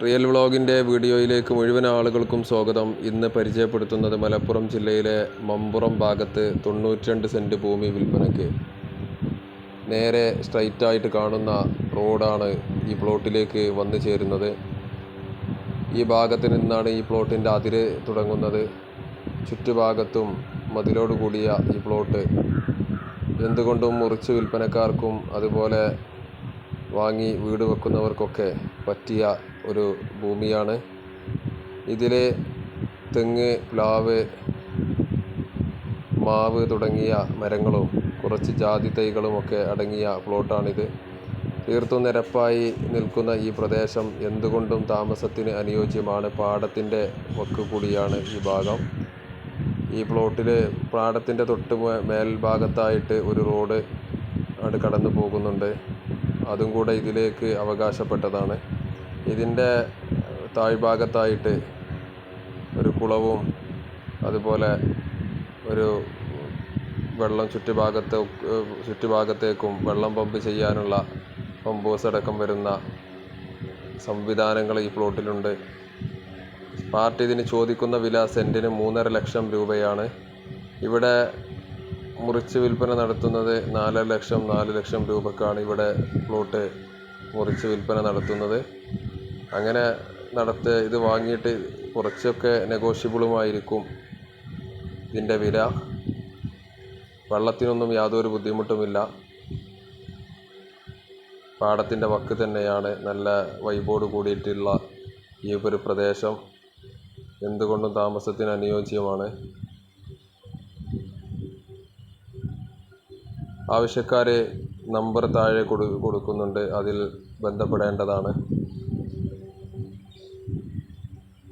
Real വ്ളോഗിൻ്റെ വീഡിയോയിലേക്ക് മുഴുവൻ ആളുകൾക്കും സ്വാഗതം. ഇന്ന് പരിചയപ്പെടുത്തുന്നത് മലപ്പുറം ജില്ലയിലെ മമ്പുറം ഭാഗത്ത് 92 സെൻറ്റ് ഭൂമി വിൽപ്പനയ്ക്ക്. നേരെ സ്ട്രൈറ്റായിട്ട് കാണുന്ന റോഡാണ് ഈ പ്ലോട്ടിലേക്ക് വന്നു ചേരുന്നത്. ഈ ഭാഗത്ത് നിന്നാണ് ഈ പ്ലോട്ടിൻ്റെ അതിര് തുടങ്ങുന്നത്. ചുറ്റുഭാഗത്തും മതിലോട് കൂടിയ ഈ പ്ലോട്ട് എന്തുകൊണ്ടും മുറിച്ച് വിൽപ്പനക്കാർക്കും അതുപോലെ വാങ്ങി വീട് വെക്കുന്നവർക്കൊക്കെ പറ്റിയ ഒരു ഭൂമിയാണ്. ഇതിൽ തെങ്ങ്, പ്ലാവ്, മാവ് തുടങ്ങിയ മരങ്ങളും കുറച്ച് ജാതി തൈകളുമൊക്കെ അടങ്ങിയ പ്ലോട്ടാണിത്. തീർത്തും നിരപ്പായി നിൽക്കുന്ന ഈ പ്രദേശം എന്തുകൊണ്ടും താമസത്തിന് അനുയോജ്യമാണ്. പാടത്തിൻ്റെ വക്ക് കൂടിയാണ് ഈ ഭാഗം. ഈ പ്ലോട്ടിൽ പാടത്തിൻ്റെ തൊട്ട് മേൽഭാഗത്തായിട്ട് ഒരു റോഡ് അവിടെ കടന്നു പോകുന്നുണ്ട്. അതും കൂടെ ഇതിലേക്ക് അവകാശപ്പെട്ടതാണ്. ഇതിൻ്റെ താഴ്ഭാഗത്തായിട്ട് ഒരു കുളവും അതുപോലെ ഒരു വെള്ളം ചുറ്റുഭാഗത്തേക്കും വെള്ളം പമ്പ് ചെയ്യാനുള്ള പമ്പേഴ്സ് അടക്കം വരുന്ന സംവിധാനങ്ങൾ ഈ പ്ലോട്ടിലുണ്ട്. പാർട്ടി ഇതിന് ചോദിക്കുന്ന വില സെൻറ്റിന് 3.5 ലക്ഷം രൂപയാണ്. ഇവിടെ മുറിച്ച് വിൽപ്പന നടത്തുന്നത് 4 ലക്ഷം രൂപക്കാണ് ഇവിടെ പ്ലോട്ട് മുറിച്ച് വിൽപ്പന നടത്തുന്നത്. അങ്ങനെ ഇത് വാങ്ങിയിട്ട് കുറച്ചൊക്കെ നെഗോഷ്യബിളുമായിരിക്കും ഇതിൻ്റെ വില. വെള്ളത്തിനൊന്നും യാതൊരു ബുദ്ധിമുട്ടുമില്ല. പാടത്തിൻ്റെ വക്ക് തന്നെയാണ്. നല്ല വൈബോട് കൂടിയിട്ടുള്ള ഈ ഒരു പ്രദേശം എന്തുകൊണ്ടും താമസത്തിന് അനുയോജ്യമാണ്. ആവശ്യക്കാർ നമ്പർ താഴെ കൊടുക്കുന്നുണ്ട്, അതിൽ ബന്ധപ്പെടേണ്ടതാണ്.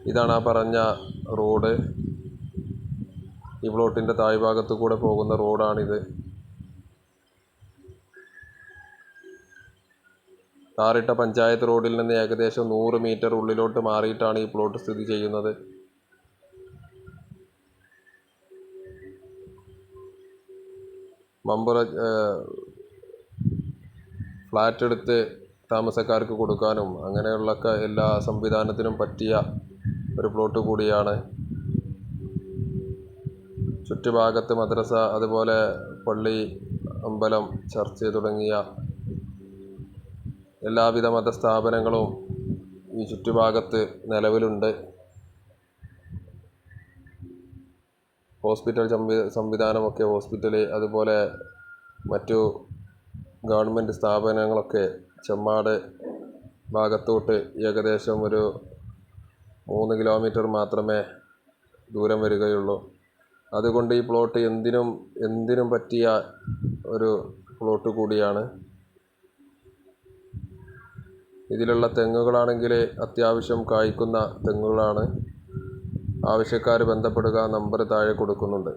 ഇതാണ് ആ പറഞ്ഞ റോഡ്. ഈ പ്ലോട്ടിൻ്റെ താഴ്ഭാഗത്തു കൂടെ പോകുന്ന റോഡാണിത്. ടാറിട്ട പഞ്ചായത്ത് റോഡിൽ നിന്ന് ഏകദേശം 100 മീറ്റർ ഉള്ളിലോട്ട് മാറിയിട്ടാണ് ഈ പ്ലോട്ട് സ്ഥിതി ചെയ്യുന്നത്. മമ്പുറ ഫ്ലാറ്റ് എടുത്ത് താമസക്കാർക്ക് കൊടുക്കാനും അങ്ങനെയുള്ള എല്ലാ സംവിധാനത്തിനും പറ്റിയ ഒരു പ്ലോട്ട് കൂടിയാണ്. ചുറ്റുഭാഗത്ത് മദ്രസ, അതുപോലെ പള്ളി, അമ്പലം, ചർച്ച് തുടങ്ങിയ എല്ലാവിധ മതസ്ഥാപനങ്ങളും ഈ ചുറ്റുഭാഗത്ത് നിലവിലുണ്ട്. ഹോസ്പിറ്റൽ സംവിധാനമൊക്കെ, ഹോസ്പിറ്റല്, അതുപോലെ മറ്റു ഗവൺമെൻറ് സ്ഥാപനങ്ങളൊക്കെ ചെമ്മാട് ഭാഗത്തോട്ട് ഏകദേശം ഒരു 3 കിലോമീറ്റർ മാത്രമേ ദൂരം വരികയുള്ളൂ. അതുകൊണ്ട് ഈ പ്ലോട്ട് എന്തിനും പറ്റിയ ഒരു പ്ലോട്ട് കൂടിയാണ്. ഇതിലുള്ള തെങ്ങുകളാണെങ്കിൽ അത്യാവശ്യം കായ്ക്കുന്ന തെങ്ങുകളാണ്. ആവശ്യക്കാർ ബന്ധപ്പെടുക, നമ്പർ താഴെ കൊടുക്കുന്നുണ്ട്.